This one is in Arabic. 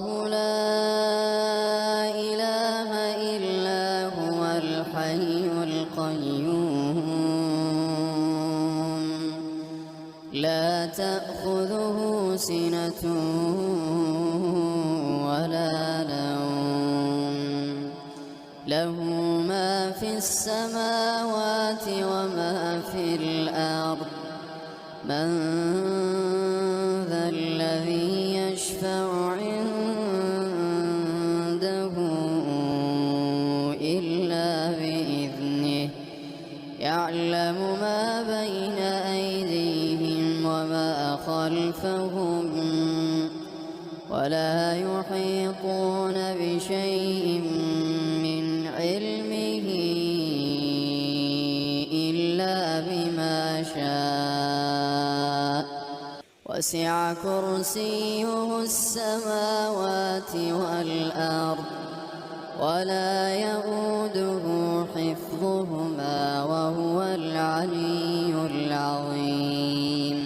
الله لا إله إلا هو الحي القيوم لا تأخذه سنة ولا نوم له ما في السماوات وما في الأرض من ذا الذي يشفع عنده إلا بإذنه يعلم ما بين أيديهم وما خلفهم ولا يحيطون بشيء من علمه إلا بما شاء وسع كرسيه السماوات والأرض ولا يئوده حفظهما وهو العلي العظيم.